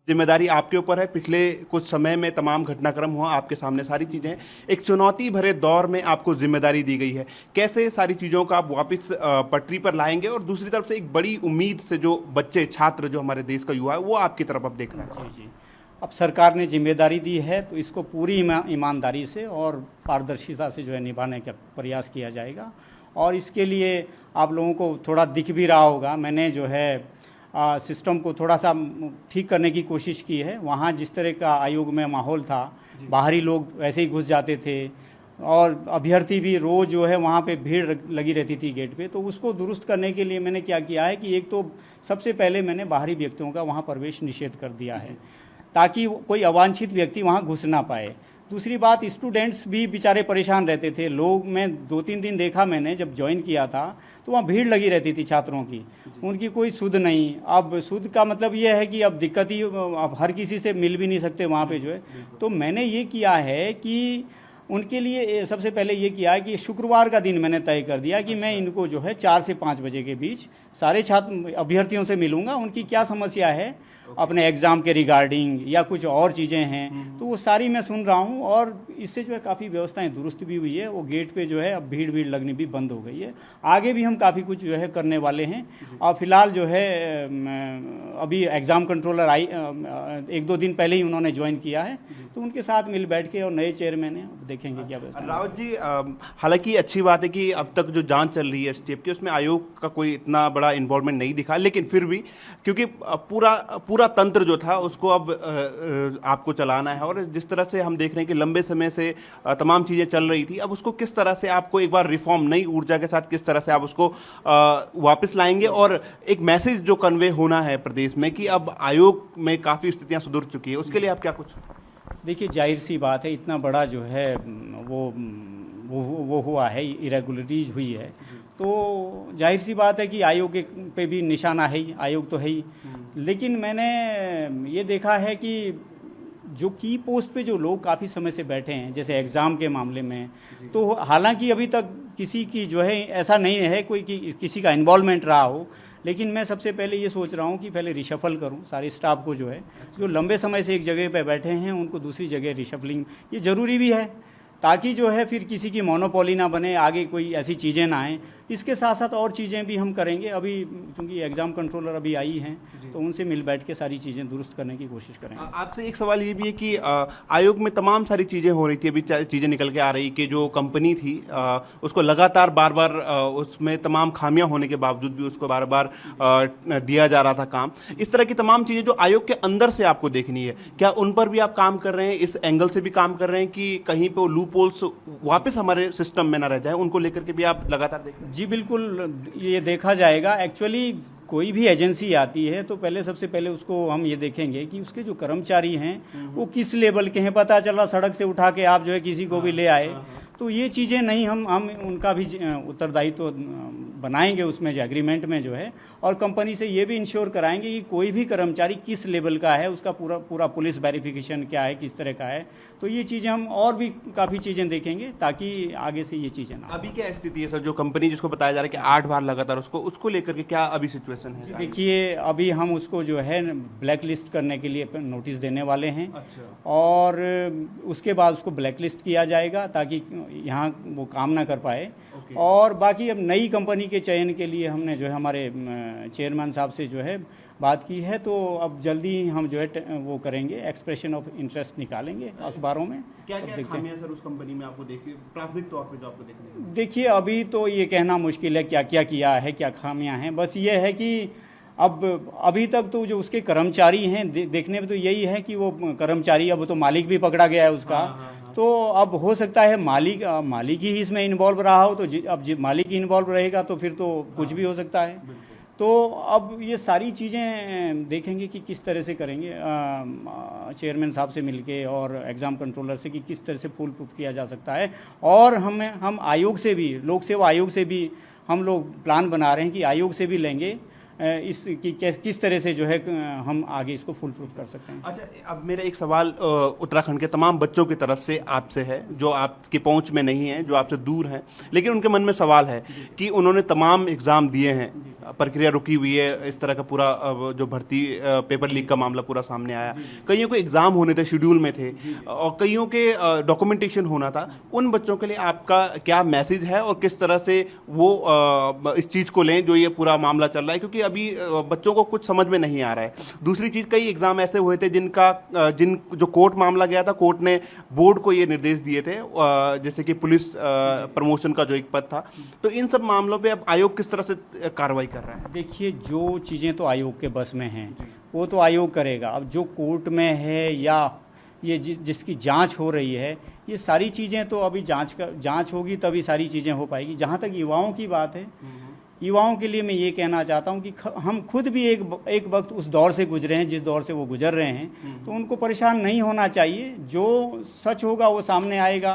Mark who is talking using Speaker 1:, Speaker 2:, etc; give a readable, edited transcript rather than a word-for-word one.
Speaker 1: जिम्मेदारी आपके ऊपर है। पिछले कुछ समय में तमाम घटनाक्रम हुआ, आपके सामने सारी चीज़ें हैं। एक चुनौती भरे दौर में आपको जिम्मेदारी दी गई है। कैसे सारी चीज़ों को आप वापस पटरी पर लाएंगे, और दूसरी तरफ से एक बड़ी उम्मीद से जो बच्चे, छात्र, जो हमारे देश का युवा है, वो आपकी तरफ अब देख रहे हैं।
Speaker 2: जी जी। अब सरकार ने जिम्मेदारी दी है तो इसको पूरी ईमानदारी से और पारदर्शिता से जो है निभाने का प्रयास किया जाएगा। और इसके लिए आप लोगों को थोड़ा दिख भी रहा होगा, मैंने जो है सिस्टम को थोड़ा सा ठीक करने की कोशिश की है। वहाँ जिस तरह का आयोग में माहौल था, बाहरी लोग वैसे ही घुस जाते थे और अभ्यर्थी भी रोज़ जो है वहाँ पे भीड़ लगी रहती थी गेट पे। तो उसको दुरुस्त करने के लिए मैंने क्या किया है कि एक तो सबसे पहले मैंने बाहरी व्यक्तियों का वहाँ प्रवेश निषेध कर दिया है ताकि कोई अवांछित व्यक्ति वहाँ घुस ना पाए। दूसरी बात, स्टूडेंट्स भी बेचारे परेशान रहते थे। लोग, मैं 2-3 दिन देखा मैंने जब ज्वाइन किया था तो वहाँ भीड़ लगी रहती थी छात्रों की, उनकी कोई सुध नहीं। अब सुध का मतलब ये है कि अब दिक्कत ही, अब हर किसी से मिल भी नहीं सकते वहाँ पे जो है। तो मैंने ये किया है कि उनके लिए सबसे पहले ये किया है कि शुक्रवार का दिन मैंने तय कर दिया कि मैं इनको जो है 4 से 5 बजे के बीच सारे छात्र अभ्यर्थियों से मिलूंगा। उनकी क्या समस्या है अपने एग्ज़ाम के रिगार्डिंग या कुछ और चीज़ें हैं तो वो सारी मैं सुन रहा हूँ। और इससे जो है काफ़ी व्यवस्थाएं दुरुस्त भी हुई है। वो गेट पे जो है अब भीड़ लगनी भी बंद हो गई है। आगे भी हम काफ़ी कुछ जो है करने वाले हैं। और फिलहाल जो है अभी एग्ज़ाम कंट्रोलर आई 1-2 दिन पहले ही उन्होंने ज्वाइन किया है, तो उनके साथ मिल बैठ के, और नए चेयरमैन हैं, देखेंगे क्या व्यवस्था।
Speaker 1: रावत जी, हालांकि अच्छी बात है कि अब तक जो जांच चल रही है स्टेप की, उसमें आयोग का कोई इतना बड़ा इन्वॉल्वमेंट नहीं दिखा, लेकिन फिर भी क्योंकि पूरा तंत्र जो था उसको अब आपको चलाना है, और जिस तरह से हम देख रहे हैं कि लंबे समय से तमाम चीज़ें चल रही थी, अब उसको किस तरह से आपको एक बार रिफॉर्म, नई ऊर्जा के साथ किस तरह से आप उसको वापस लाएंगे, और एक मैसेज जो कन्वे होना है प्रदेश में कि अब आयोग में काफ़ी स्थितियाँ सुधर चुकी है, उसके लिए आप क्या कुछ?
Speaker 2: देखिए, जाहिर सी बात है, इतना बड़ा जो है वो हुआ है, इरेगुलरीज हुई है, तो जाहिर सी बात है कि आयोग पे भी निशाना है ही, आयोग तो है ही। लेकिन मैंने ये देखा है कि जो की पोस्ट पे जो लोग काफ़ी समय से बैठे हैं, जैसे एग्ज़ाम के मामले में, तो हालांकि अभी तक किसी की जो है ऐसा नहीं है कोई कि किसी का इन्वॉल्वमेंट रहा हो, लेकिन मैं सबसे पहले ये सोच रहा हूँ कि पहले रिशफल करूँ सारे स्टाफ को, जो है जो लंबे समय से एक जगह पे बैठे हैं उनको दूसरी जगह रिशफलिंग ये ज़रूरी भी है, ताकि जो है फिर किसी की मोनोपोली ना बने, आगे कोई ऐसी चीज़ें ना आएँ। इसके साथ साथ और चीज़ें भी हम करेंगे। अभी चूँकि एग्ज़ाम कंट्रोलर अभी आई हैं तो उनसे मिल बैठ के सारी चीज़ें दुरुस्त करने की कोशिश करेंगे।
Speaker 1: आपसे एक सवाल ये भी है कि आयोग में तमाम सारी चीज़ें हो रही थी, अभी चीज़ें निकल के आ रही कि जो कंपनी थी उसको लगातार बार बार उसमें तमाम खामियां होने के बावजूद भी उसको बार बार दिया जा रहा था काम। इस तरह की तमाम चीज़ें जो आयोग के अंदर से आपको देखनी है, क्या उन पर भी आप काम कर रहे हैं? इस एंगल से भी काम कर रहे हैं कि कहीं पे वो लूप होल्स वापस हमारे सिस्टम में ना रह जाए, उनको लेकर के भी आप लगातार देख रहे हैं?
Speaker 2: जी बिल्कुल, ये देखा जाएगा। एक्चुअली कोई भी एजेंसी आती है तो पहले, सबसे पहले उसको हम ये देखेंगे कि उसके जो कर्मचारी हैं वो किस लेवल के हैं। पता चला सड़क से उठा के आप जो है किसी को भी ले आए, तो ये चीज़ें नहीं, हम उनका भी उत्तरदायित्व बनाएंगे उसमें, जो एग्रीमेंट में जो है, और कंपनी से ये भी इंश्योर कराएंगे कि कोई भी कर्मचारी किस लेवल का है, उसका पूरा पुलिस वेरिफिकेशन क्या है, किस तरह का है। तो ये चीज़ें हम और भी काफ़ी चीज़ें देखेंगे ताकि आगे से ये चीज़ें ना।
Speaker 1: अभी क्या स्थिति है सर, जो कंपनी जिसको बताया जा रहा है कि 8 बार लगातार, उसको लेकर के क्या अभी सिचुएशन है?
Speaker 2: देखिए, अभी हम उसको जो है ब्लैक लिस्ट करने के लिए नोटिस देने वाले हैं।
Speaker 1: अच्छा।
Speaker 2: और उसके बाद उसको ब्लैक लिस्ट किया जाएगा ताकि यहाँ वो काम ना कर पाए। और बाकी अब नई कंपनी के चयन के लिए हमने जो है हमारे चेयरमैन साहब से जो है बात की है, तो अब जल्दी ही हम जो है वो करेंगे, एक्सप्रेशन ऑफ इंटरेस्ट निकालेंगे अखबारों में।
Speaker 1: क्या खामियां सर उस कंपनी में आपको देखिए, प्राथमिक तौर पे जो आपको देखने?
Speaker 2: देखिए, अभी तो ये कहना मुश्किल है क्या क्या किया है, क्या खामियां हैं। बस ये है कि अब अभी तक तो जो उसके कर्मचारी हैं, देखने में तो यही है कि वो कर्मचारी, अब तो मालिक भी पकड़ा गया है उसका। तो अब हो सकता है मालिक ही इसमें इन्वॉल्व रहा हो, तो अब मालिक ही इन्वॉल्व रहेगा तो फिर तो कुछ भी हो सकता है। तो अब ये सारी चीज़ें देखेंगे कि किस तरह से करेंगे चेयरमैन साहब से मिलके और एग्ज़ाम कंट्रोलर से, कि किस तरह से फुल प्रूफ किया जा सकता है। और हम आयोग से भी, लोक सेवा आयोग से भी हम लोग प्लान बना रहे हैं कि आयोग से भी लेंगे इस किस तरह से जो है हम आगे इसको फुल प्रूफ कर सकते हैं।
Speaker 1: अच्छा, अब मेरा एक सवाल उत्तराखंड के तमाम बच्चों की तरफ से आपसे है, जो आपकी पहुंच में नहीं है, जो आपसे दूर हैं, लेकिन उनके मन में सवाल है कि उन्होंने तमाम एग्ज़ाम दिए हैं, प्रक्रिया रुकी हुई है, इस तरह का पूरा जो भर्ती पेपर लीक का मामला पूरा सामने आया, कईयों के एग्ज़ाम होने थे, शेड्यूल में थे, और कईयों के डॉक्यूमेंटेशन होना था। उन बच्चों के लिए आपका क्या मैसेज है और किस तरह से वो इस चीज़ को लें जो ये पूरा मामला चल रहा है, क्योंकि अभी बच्चों को कुछ समझ में नहीं आ रहा है। दूसरी चीज़, कई एग्ज़ाम ऐसे हुए थे जो कोर्ट मामला गया था, कोर्ट ने बोर्ड को ये निर्देश दिए थे, जैसे कि पुलिस प्रमोशन का जो एक पद था, तो इन सब मामलों पे अब आयोग किस तरह से कार्रवाई कर रहा है?
Speaker 2: देखिए, जो चीज़ें तो आयोग के बस में हैं वो तो आयोग करेगा। अब जो कोर्ट में है या ये जिसकी जांच हो रही है, ये सारी चीज़ें तो अभी जांच होगी तभी सारी चीज़ें हो पाएगी। जहाँ तक युवाओं की बात है, युवाओं के लिए मैं ये कहना चाहता हूँ कि हम खुद भी एक वक्त उस दौर से गुजरे हैं जिस दौर से वो गुजर रहे हैं, तो उनको परेशान नहीं होना चाहिए। जो सच होगा वो सामने आएगा।